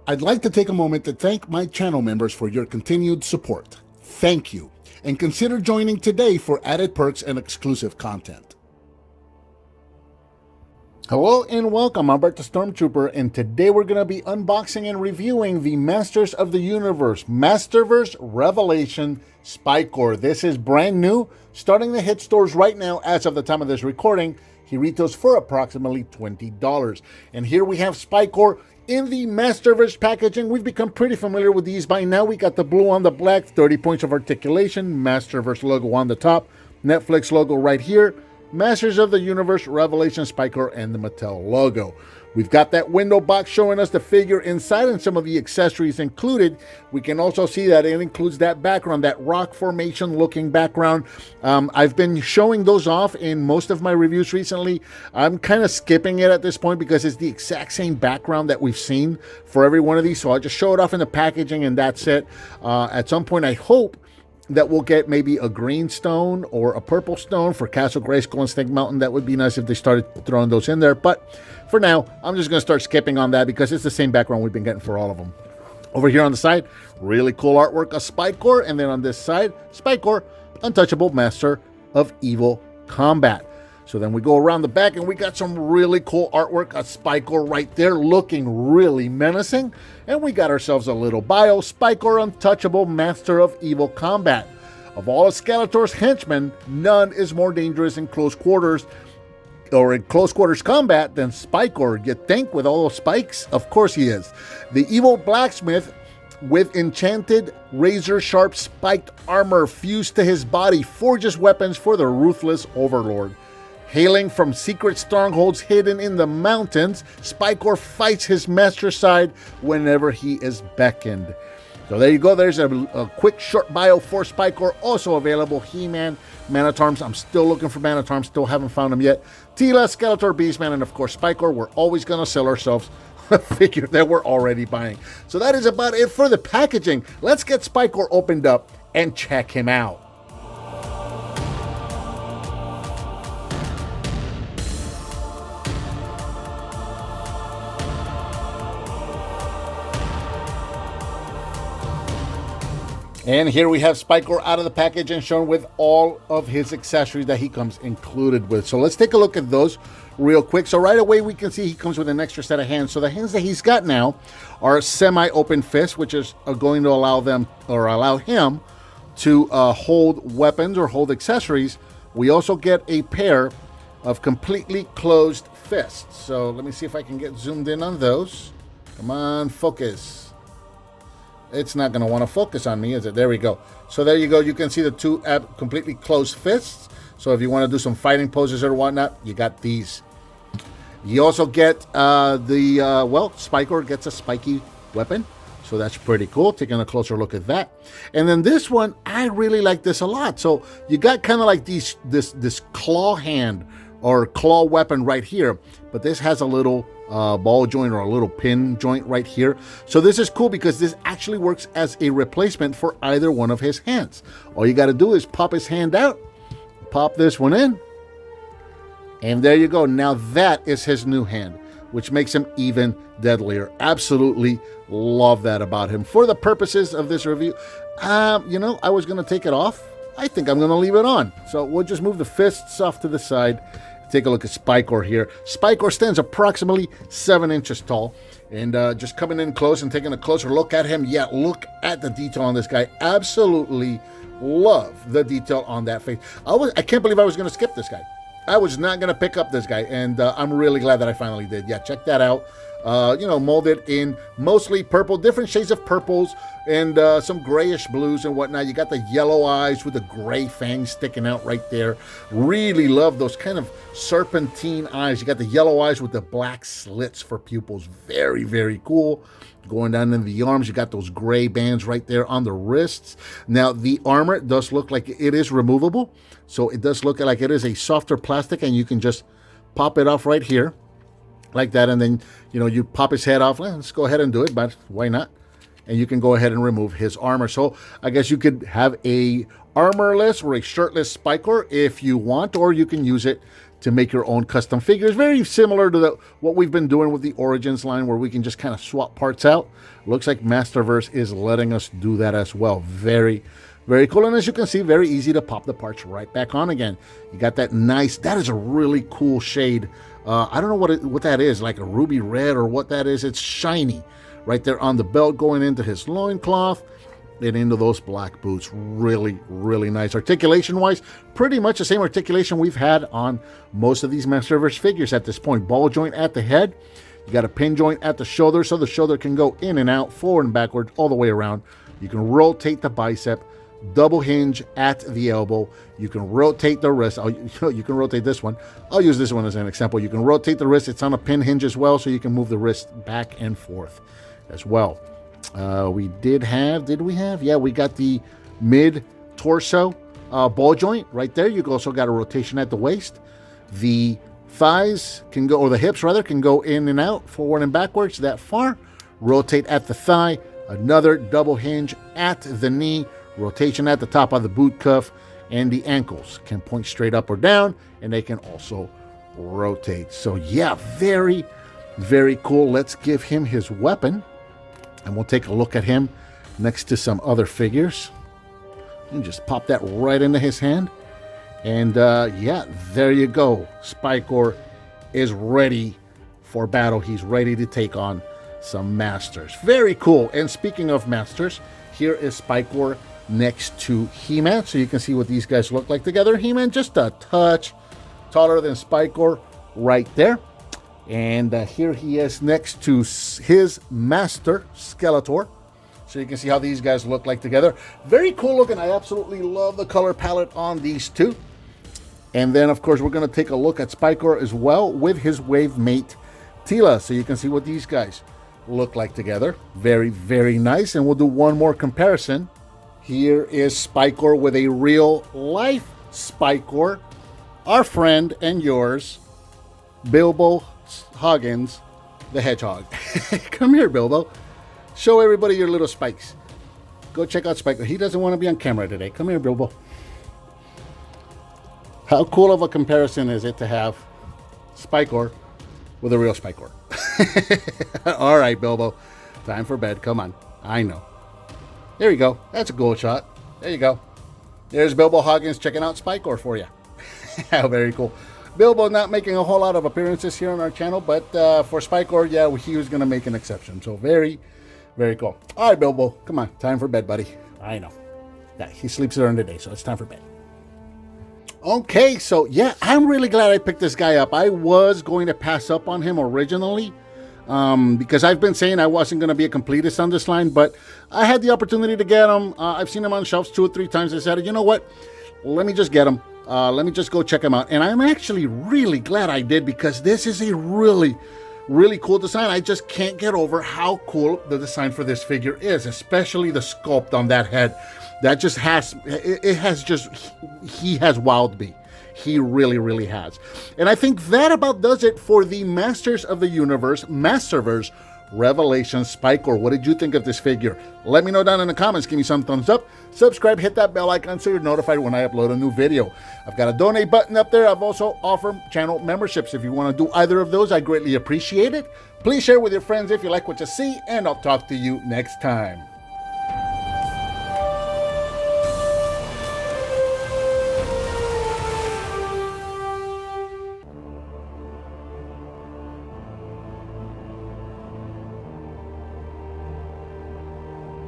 I'd like to take a moment to thank my channel members for your continued support. Thank you, and consider joining today for added perks and exclusive content. Hello and welcome, I'm Bert the Stormtrooper, and today we're going to be unboxing and reviewing the Masters of the Universe Masterverse Revelation SPIKOR. This is brand new, starting to hit stores right now as of the time of this recording. He retails for approximately $20. And here we have SPIKOR in the Masterverse packaging. We've become pretty familiar with these by now. We got the blue on the black, 30 points of articulation, Masterverse logo on the top, Netflix logo right here, Masters of the Universe Revelation SPIKOR, and the Mattel logo. We've got that window box showing us the figure inside and some of the accessories included. We can also see that it includes that background, that rock formation looking background. I've been showing those off in most of my reviews recently. I'm kind of skipping it at this point because it's the exact same background that we've seen for every one of these. So I'll just show it off in the packaging and that's it. At some point, I hope that we'll get maybe a green stone or a purple stone for Castle Grayskull and Snake Mountain. That would be nice if they started throwing those in there. But for now, I'm just going to start skipping on that because it's the same background we've been getting for all of them. Over here on the side, really cool artwork of SPIKOR. And then on this side, SPIKOR, Untouchable Master of Evil Combat. So then we go around the back and we got some really cool artwork of SPIKOR right there looking really menacing. And we got ourselves a little bio, SPIKOR, Untouchable Master of Evil Combat. Of all of Skeletor's henchmen, none is more dangerous in close quarters combat than SPIKOR. You'd think with all those spikes? Of course he is. The evil blacksmith with enchanted razor-sharp spiked armor fused to his body forges weapons for the ruthless overlord. Hailing from secret strongholds hidden in the mountains, SPIKOR fights his master's side whenever he is beckoned. So there you go. There's a quick short bio for SPIKOR. Also available, He-Man, Man-at-Arms. I'm still looking for Man-at-Arms. Still haven't found him yet. Teela, Skeletor, Beastman, and of course SPIKOR. We're always going to sell ourselves a figure that we're already buying. So that is about it for the packaging. Let's get SPIKOR opened up and check him out. And here we have SPIKOR out of the package and shown with all of his accessories that he comes included with. So let's take a look at those real quick. So right away we can see he comes with an extra set of hands. So the hands that he's got now are semi-open fists, which is going to allow him to hold weapons or hold accessories. We also get a pair of completely closed fists. So let me see if I can get zoomed in on those. Come on, focus. It's not going to want to focus on me, is it? There we go. So there you go. You can see the two completely closed fists. So if you want to do some fighting poses or whatnot, you got these. You also get SPIKOR gets a spiky weapon. So that's pretty cool. Taking a closer look at that. And then this one, I really like this a lot. So you got kind of like this claw hand or claw weapon right here. But this has a little ball joint or a little pin joint right here. So this is cool because this actually works as a replacement for either one of his hands. All you got to do is pop his hand out, pop this one in, and there you go. Now that is his new hand, which makes him even deadlier. Absolutely love that about him. For the purposes of this review, I was going to take it off. I think I'm going to leave it on. So we'll just move the fists off to the side. Take a look at SPIKOR here. SPIKOR stands approximately 7 inches tall. And just coming in close and taking a closer look at him. Yeah, look at the detail on this guy. Absolutely love the detail on that face. I can't believe I was going to skip this guy. I was not going to pick up this guy. And I'm really glad that I finally did. Yeah, check that out. Molded in mostly purple, different shades of purples and some grayish blues and whatnot. You got the yellow eyes with the gray fangs sticking out right there. Really love those kind of serpentine eyes. You got the yellow eyes with the black slits for pupils. Very, very cool. Going down in the arms, you got those gray bands right there on the wrists. Now, the armor does look like it is removable. So it does look like it is a softer plastic, and you can just pop it off right here like that. And then, you pop his head off. Let's go ahead and do it, but why not? And you can go ahead and remove his armor. So I guess you could have a armorless or a shirtless SPIKOR if you want, or you can use it to make your own custom figures. Very similar to what we've been doing with the Origins line, where we can just kind of swap parts out. Looks like Masterverse is letting us do that as well. Very, very cool. And as you can see, very easy to pop the parts right back on again. You got that nice, that is a really cool shade. I don't know what that is, like a ruby red or what that is. It's shiny right there on the belt going into his loincloth and into those black boots. Really, really nice. Articulation-wise, pretty much the same articulation we've had on most of these Masterverse figures at this point. Ball joint at the head. You got a pin joint at the shoulder, so the shoulder can go in and out, forward and backward, all the way around. You can rotate the bicep. Double hinge at the elbow. You can rotate the wrist. You can rotate this one. I'll use this one as an example. You can rotate the wrist. It's on a pin hinge as well, so you can move the wrist back and forth as well. Did we have? Yeah, we got the mid-torso ball joint right there. You also got a rotation at the waist. The thighs can go, or the hips rather, can go in and out, forward and backwards that far. Rotate at the thigh. Another double hinge at the knee. Rotation at the top of the boot cuff, and the ankles can point straight up or down, and they can also rotate. So yeah, very, very cool. Let's give him his weapon, and we'll take a look at him next to some other figures. And just pop that right into his hand. And yeah, there you go. SPIKOR is ready for battle. He's ready to take on some Masters. Very cool. And speaking of Masters, here is SPIKOR next to He-Man, so you can see what these guys look like together. He-Man just a touch taller than SPIKOR right there. And here he is next to his master, SKELETOR. So you can see how these guys look like together. Very cool looking. I absolutely love the color palette on these two. And then, of course, we're going to take a look at SPIKOR as well with his wave mate, Teela. So you can see what these guys look like together. Very, very nice. And we'll do one more comparison. Here is SPIKOR with a real-life SPIKOR. Our friend and yours, Bilbo Hoggins, the Hedgehog. Come here, Bilbo. Show everybody your little spikes. Go check out SPIKOR. He doesn't want to be on camera today. Come here, Bilbo. How cool of a comparison is it to have SPIKOR with a real SPIKOR? All right, Bilbo. Time for bed. Come on. I know. There you go. That's a goal shot. There you go. There's Bilbo Hoggins checking out SPIKOR for you. Very cool. Bilbo not making a whole lot of appearances here on our channel, but for SPIKOR, yeah, he was going to make an exception. So very, very cool. All right, Bilbo. Come on. Time for bed, buddy. I know. Yeah, he sleeps during the day, so it's time for bed. Okay, so yeah, I'm really glad I picked this guy up. I was going to pass up on him originally, because I've been saying I wasn't going to be a completist on this line, but I had the opportunity to get him. I've seen him on shelves 2 or 3 times. I said, you know what? Let me just get him. Let me just go check him out. And I'm actually really glad I did, because this is a really, really cool design. I just can't get over how cool the design for this figure is, especially the sculpt on that head. That just has, he has wowed me. He really, really has. And I think that about does it for the Masters of the Universe Masterverse Revelation SPIKOR. What did you think of this figure? Let me know down in the comments. Give me some thumbs up. Subscribe, hit that bell icon so you're notified when I upload a new video. I've got a donate button up there. I've also offered channel memberships. If you want to do either of those, I greatly appreciate it. Please share with your friends if you like what you see, and I'll talk to you next time.